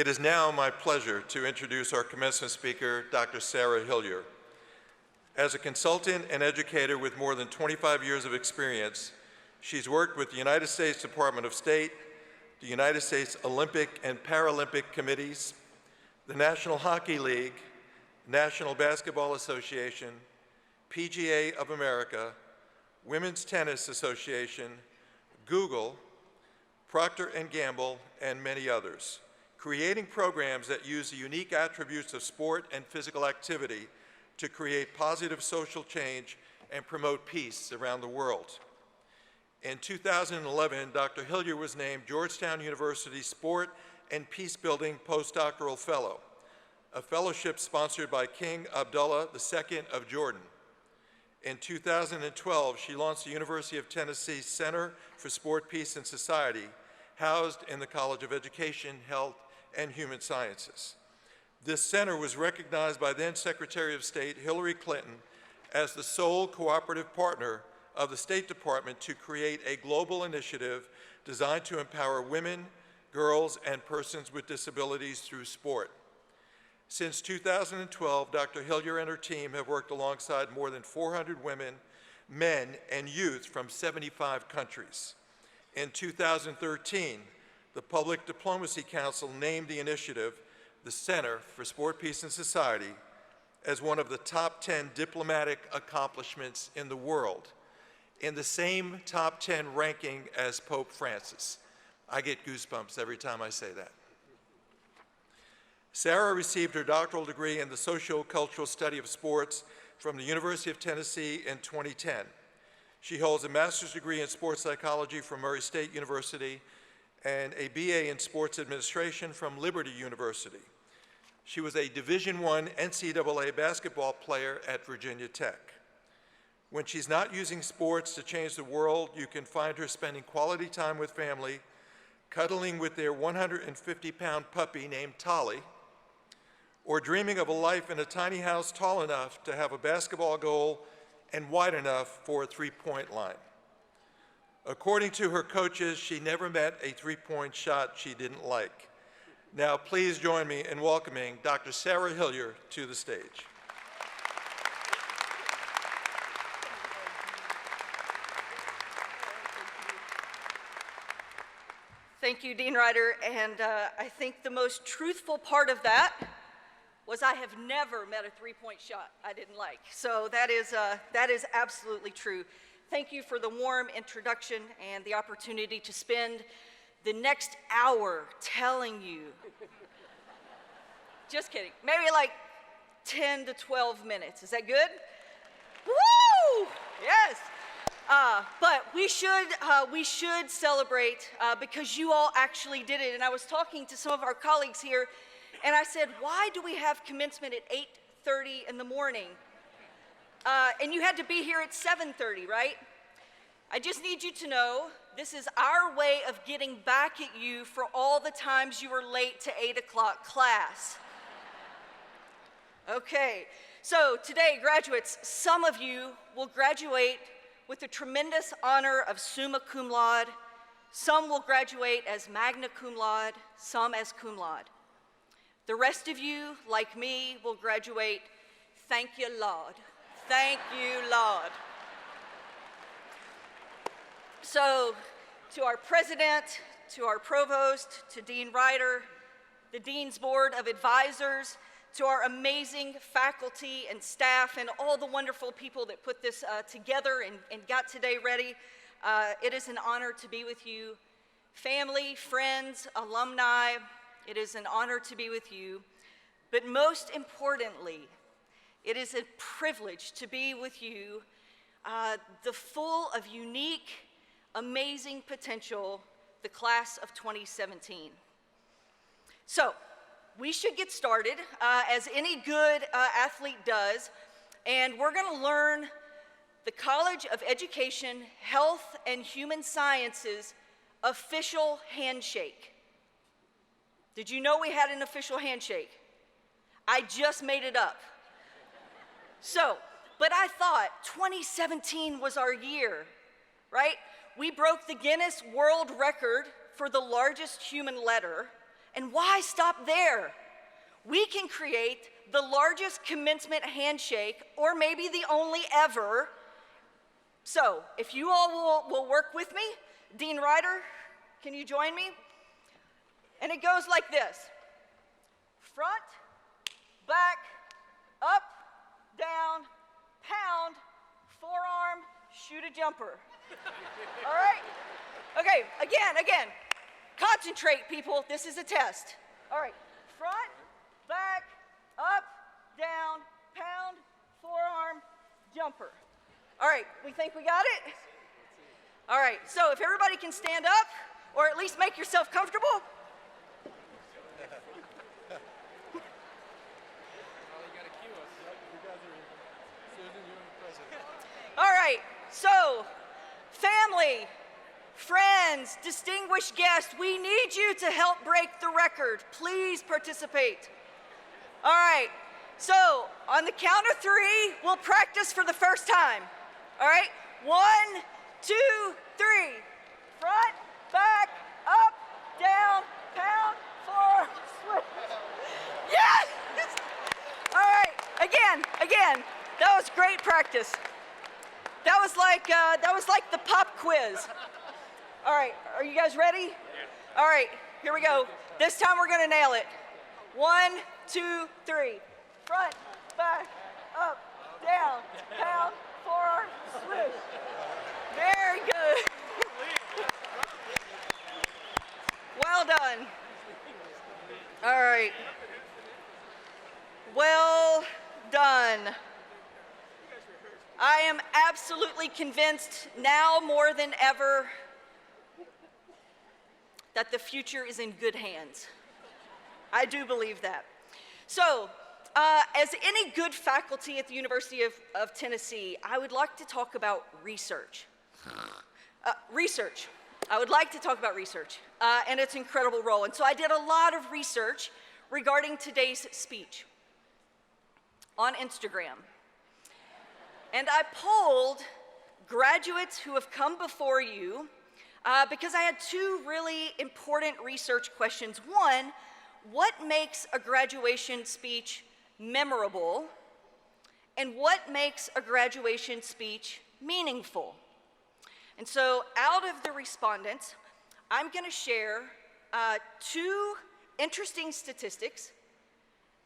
It is now my pleasure to introduce our commencement speaker, Dr. Sarah Hillyer. As a consultant and educator with more than 25 years of experience, she's worked with the United States Department of State, the United States Olympic and Paralympic Committees, the National Hockey League, National Basketball Association, PGA of America, Women's Tennis Association, Google, Procter & Gamble, and many others, creating programs that use the unique attributes of sport and physical activity to create positive social change and promote peace around the world. In 2011, Dr. Hillyer was named Georgetown University Sport and Peacebuilding Postdoctoral Fellow, a fellowship sponsored by King Abdullah II of Jordan. In 2012, she launched the University of Tennessee Center for Sport, Peace, and Society, housed in the College of Education, Health, and Human Sciences. This center was recognized by then Secretary of State Hillary Clinton as the sole cooperative partner of the State Department to create a global initiative designed to empower women, girls, and persons with disabilities through sport. Since 2012, Dr. Hillyer and her team have worked alongside more than 400 women, men, and youth from 75 countries. In 2013, the Public Diplomacy Council named the initiative, the Center for Sport, Peace, and Society, as one of the top 10 diplomatic accomplishments in the world, in the same top 10 ranking as Pope Francis. I get goosebumps every time I say that. Sarah received her doctoral degree in the socio-cultural study of sports from the University of Tennessee in 2010. She holds a master's degree in sports psychology from Murray State University and a BA in sports administration from Liberty University. She was a Division I NCAA basketball player at Virginia Tech. When she's not using sports to change the world, you can find her spending quality time with family, cuddling with their 150-pound puppy named Tolly, or dreaming of a life in a tiny house tall enough to have a basketball goal and wide enough for a three-point line. According to her coaches, she never met a three-point shot she didn't like. Now, please join me in welcoming Dr. Sarah Hillyer to the stage. Thank you, Dean Ryder, and I think the most truthful part of that was I have never met a three-point shot I didn't like. So that is absolutely true. Thank you for the warm introduction and the opportunity to spend the next hour telling you, just kidding, maybe like 10 to 12 minutes. Is that good? Woo! Yes. But we should celebrate because you all actually did it. And I was talking to some of our colleagues here, and I said, why do we have commencement at 8:30 in the morning? And you had to be here at 7:30, right? I just need you to know this is our way of getting back at you for all the times you were late to 8 o'clock class. Okay, so today, graduates, some of you will graduate with the tremendous honor of summa cum laude. Some will graduate as magna cum laude, some as cum laude. The rest of you, like me, will graduate, thank you, Lord. Thank you, Lord. So, to our president, to our provost, to Dean Ryder, the Dean's Board of Advisors, to our amazing faculty and staff and all the wonderful people that put this together and got today ready, it is an honor to be with you. Family, friends, alumni, it is an honor to be with you. But most importantly, it is a privilege to be with you, the full of unique, amazing potential, the class of 2017. So, we should get started, as any good athlete does, and we're going to learn the College of Education, Health, and Human Sciences official handshake. Did you know we had an official handshake? I just made it up. So, but I thought 2017 was our year, right? We broke the Guinness World Record for the largest human letter, And why stop there? We can create the largest commencement handshake, or maybe the only ever. So if you all will work with me, Dean Ryder, can you join me? And it goes like this: front, back, up, down, pound, forearm, shoot a jumper. All right? Okay, again. Concentrate, people. This is a test. All right, front, back, up, down, pound, forearm, jumper. All right, we think we got it? All right, so if everybody can stand up, or at least make yourself comfortable. All right, so family, friends, distinguished guests, we need you to help break the record. Please participate. All right, so on the count of 3, we'll practice for the first time. All right, 1, 2, 3. Front, back, up, down, pound, forearm, switch. Yes! All right, again. That was great practice. That was like the pop quiz. All right, are you guys ready? All right, here we go. This time we're gonna nail it. 1, 2, 3. Front, back, up, down, pound, forearm, switch. Very good. Well done. All right. Well done. I am absolutely convinced now more than ever that the future is in good hands. I do believe that. So, as any good faculty at the University of Tennessee, I would like to talk about research. I would like to talk about research and its incredible role. And so I did a lot of research regarding today's speech on Instagram. And I polled graduates who have come before you because I had 2 really important research questions. One, what makes a graduation speech memorable? And what makes a graduation speech meaningful? And so out of the respondents, I'm going to share 2 interesting statistics,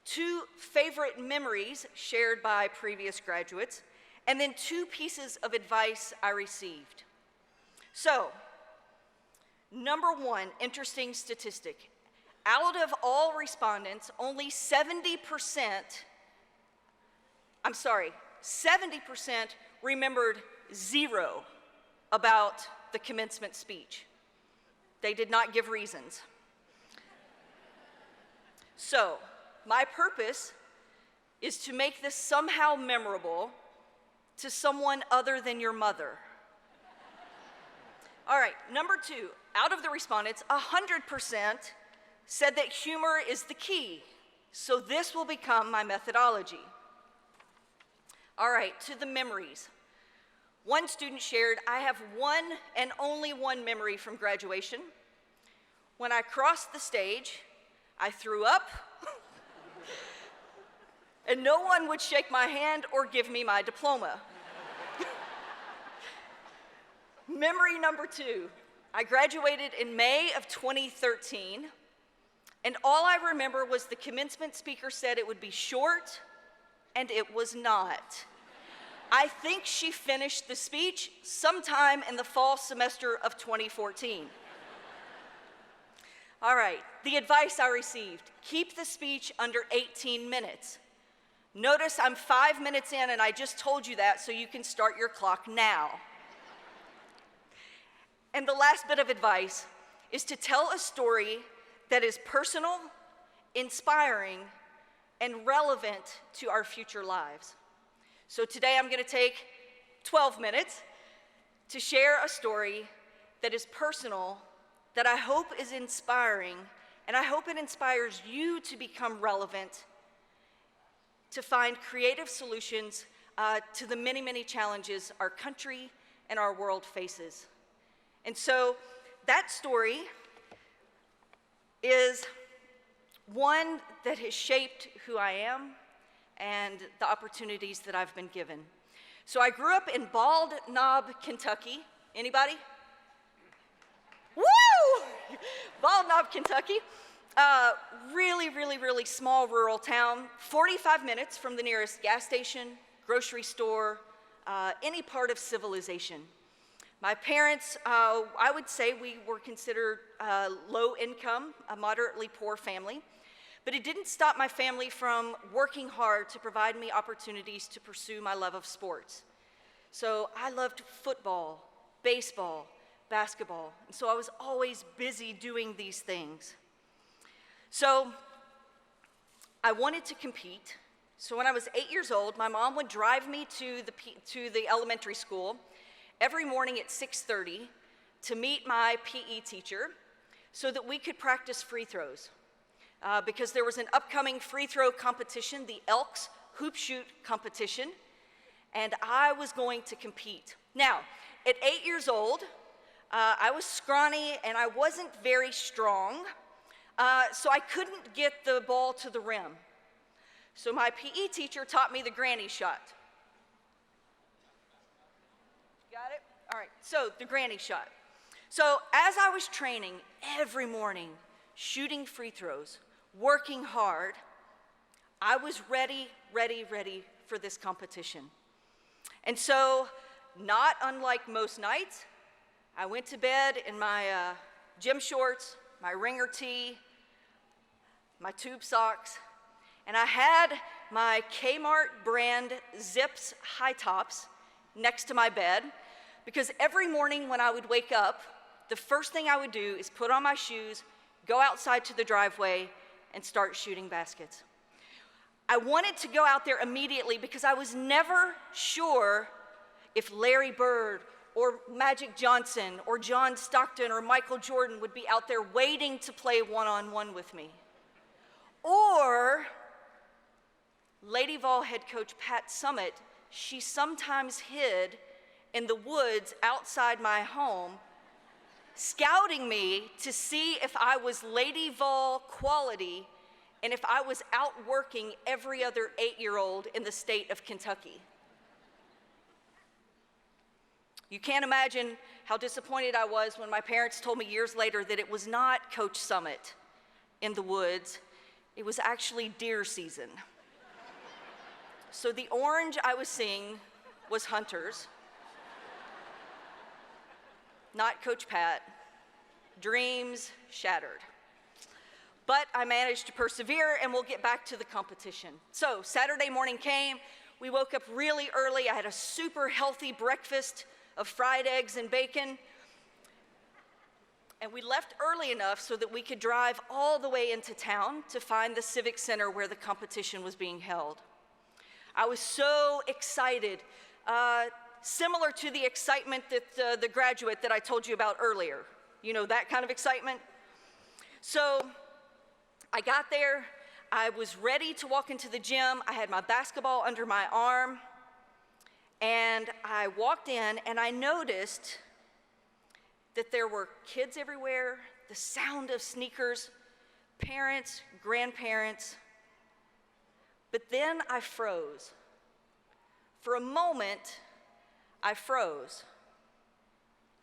2 favorite memories shared by previous graduates, and then 2 pieces of advice I received. So, number 1, interesting statistic. Out of all respondents, only 70% remembered 0 about the commencement speech. They did not give reasons. So, my purpose is to make this somehow memorable to someone other than your mother. All right, number 2, out of the respondents, 100% said that humor is the key. So this will become my methodology. All right, to the memories. One student shared, I have one and only one memory from graduation. When I crossed the stage, I threw up, and no one would shake my hand or give me my diploma. Memory number 2, I graduated in May of 2013, and all I remember was the commencement speaker said it would be short, and it was not. I think she finished the speech sometime in the fall semester of 2014. All right, the advice I received, keep the speech under 18 minutes. Notice I'm 5 minutes in and I just told you that so you can start your clock now. And the last bit of advice is to tell a story that is personal, inspiring, and relevant to our future lives. So today I'm going to take 12 minutes to share a story that is personal, that I hope is inspiring, and I hope it inspires you to become relevant, to find creative solutions to the many, many challenges our country and our world faces. And so that story is one that has shaped who I am and the opportunities that I've been given. So I grew up in Bald Knob, Kentucky. Anybody? Woo! Bald Knob, Kentucky. Really small rural town, 45 minutes from the nearest gas station, grocery store, any part of civilization. My parents, I would say we were considered low income, a moderately poor family, but it didn't stop my family from working hard to provide me opportunities to pursue my love of sports. So I loved football, baseball, basketball, and so I was always busy doing these things. So I wanted to compete. So when I was 8 years old, my mom would drive me to the elementary school every morning at 6:30 to meet my PE teacher so that we could practice free throws. Because there was an upcoming free throw competition, the Elks Hoop Shoot competition, and I was going to compete. Now, at 8 years old, I was scrawny and I wasn't very strong, so I couldn't get the ball to the rim. So my PE teacher taught me the granny shot. Got it? All right, so the granny shot. So as I was training every morning, shooting free throws, working hard, I was ready for this competition. And so, not unlike most nights, I went to bed in my gym shorts, my ringer tee, my tube socks, and I had my Kmart brand Zips high tops next to my bed, because every morning when I would wake up, the first thing I would do is put on my shoes, go outside to the driveway, and start shooting baskets. I wanted to go out there immediately because I was never sure if Larry Bird or Magic Johnson or John Stockton or Michael Jordan would be out there waiting to play one-on-one with me. Or Lady Vol head coach Pat Summitt, she sometimes hid in the woods outside my home, scouting me to see if I was Lady Vol quality and if I was outworking every other 8-year-old in the state of Kentucky. You can't imagine how disappointed I was when my parents told me years later that it was not Coach Summitt in the woods, it was actually deer season. So the orange I was seeing was Hunter's, not Coach Pat. Dreams shattered. But I managed to persevere, and we'll get back to the competition. So Saturday morning came, we woke up really early. I had a super healthy breakfast of fried eggs and bacon, and we left early enough so that we could drive all the way into town to find the Civic Center where the competition was being held. I was so excited, similar to the excitement that the graduate that I told you about earlier. You know, that kind of excitement. So I got there, I was ready to walk into the gym. I had my basketball under my arm, and I walked in and I noticed that there were kids everywhere, the sound of sneakers, parents, grandparents. But then I froze. For a moment, I froze.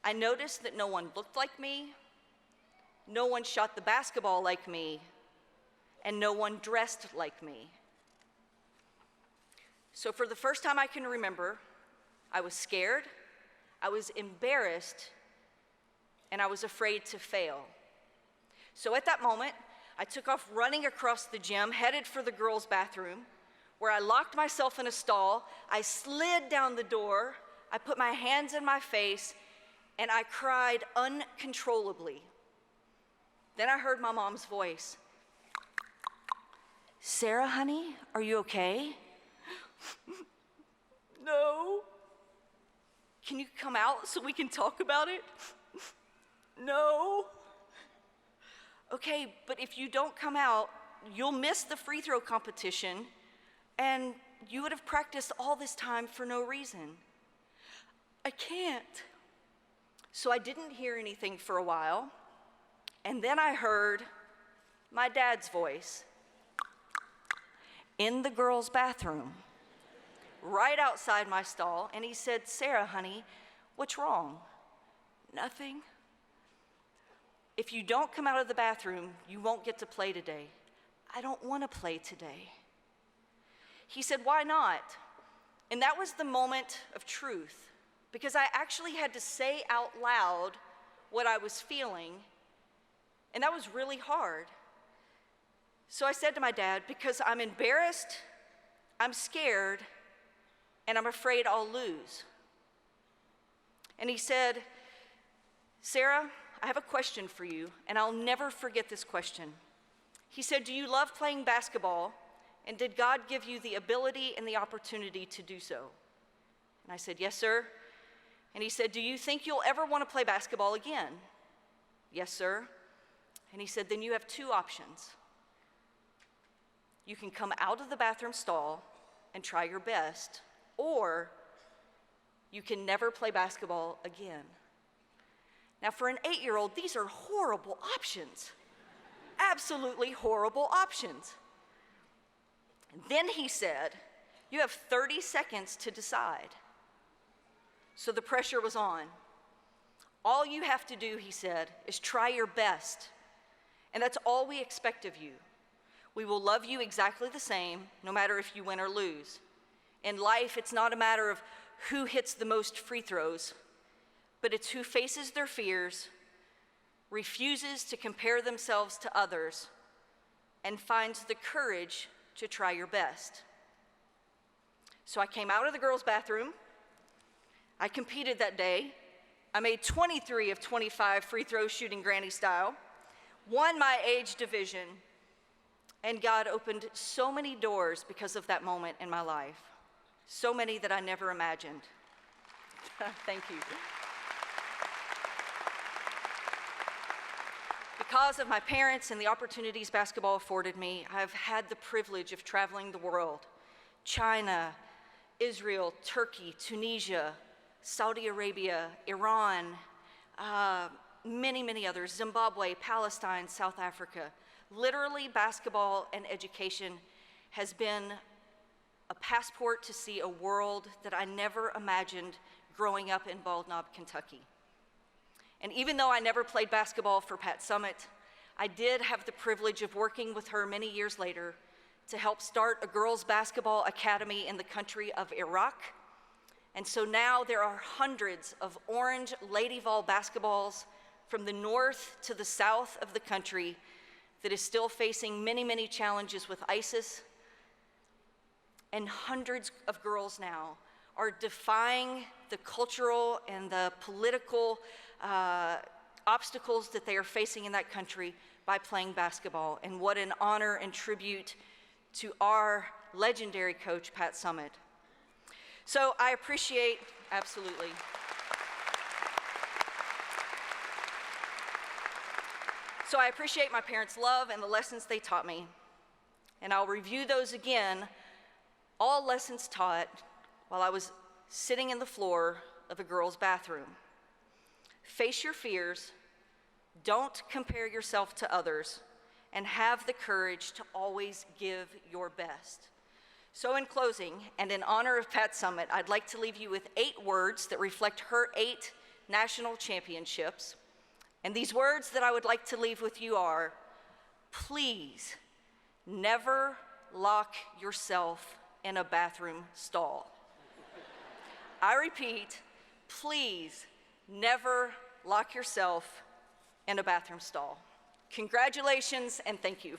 I noticed that no one looked like me, no one shot the basketball like me, and no one dressed like me. So for the first time I can remember, I was scared, I was embarrassed, and I was afraid to fail. So at that moment, I took off running across the gym, headed for the girls' bathroom, where I locked myself in a stall. I slid down the door, I put my hands in my face, and I cried uncontrollably. Then I heard my mom's voice. "Sarah, honey, are you okay?" "No." "Can you come out so we can talk about it?" "No." "Okay, but if you don't come out, you'll miss the free throw competition, and you would have practiced all this time for no reason." "I can't." So I didn't hear anything for a while, and then I heard, my dad's voice in the girls' bathroom, right outside my stall, and he said, "Sarah, honey, what's wrong?" "Nothing." "If you don't come out of the bathroom, you won't get to play today." "I don't want to play today." He said, "Why not?" And that was the moment of truth, because I actually had to say out loud what I was feeling, and that was really hard. So I said to my dad, "Because I'm embarrassed, I'm scared, and I'm afraid I'll lose." And he said, "Sarah, I have a question for you, and I'll never forget this question." He said, "Do you love playing basketball, and did God give you the ability and the opportunity to do so?" And I said, "Yes, sir." And he said, "Do you think you'll ever want to play basketball again?" "Yes, sir." And he said, "Then you have two options. You can come out of the bathroom stall and try your best, or you can never play basketball again." Now, for an 8-year-old, these are horrible options. Absolutely horrible options. And then he said, "You have 30 seconds to decide." So the pressure was on. "All you have to do," he said, "is try your best. And that's all we expect of you. We will love you exactly the same, no matter if you win or lose. In life, it's not a matter of who hits the most free throws, but it's who faces their fears, refuses to compare themselves to others, and finds the courage to try your best." So I came out of the girls' bathroom. I competed that day. I made 23 of 25 free throws shooting granny style, won my age division, and God opened so many doors because of that moment in my life, so many that I never imagined. Thank you. Because of my parents and the opportunities basketball afforded me, I've had the privilege of traveling the world: China, Israel, Turkey, Tunisia, Saudi Arabia, Iran, many, many others, Zimbabwe, Palestine, South Africa. Literally, basketball and education has been a passport to see a world that I never imagined growing up in Bald Knob, Kentucky. And even though I never played basketball for Pat Summitt, I did have the privilege of working with her many years later to help start a girls' basketball academy in the country of Iraq. And so now there are hundreds of orange Lady Vol basketballs from the north to the south of the country that is still facing many, many challenges with ISIS. And hundreds of girls now are defying the cultural and the political obstacles that they are facing in that country by playing basketball. And what an honor and tribute to our legendary coach, Pat Summitt. So I appreciate, absolutely. So I appreciate my parents' love and the lessons they taught me. And I'll review those again, all lessons taught while I was sitting in the floor of a girls' bathroom. Face your fears, don't compare yourself to others, and have the courage to always give your best. So in closing, and in honor of Pat Summitt, I'd like to leave you with 8 words that reflect her 8 national championships. And these words that I would like to leave with you are: please never lock yourself in a bathroom stall. I repeat, please never lock yourself in a bathroom stall. Congratulations and thank you.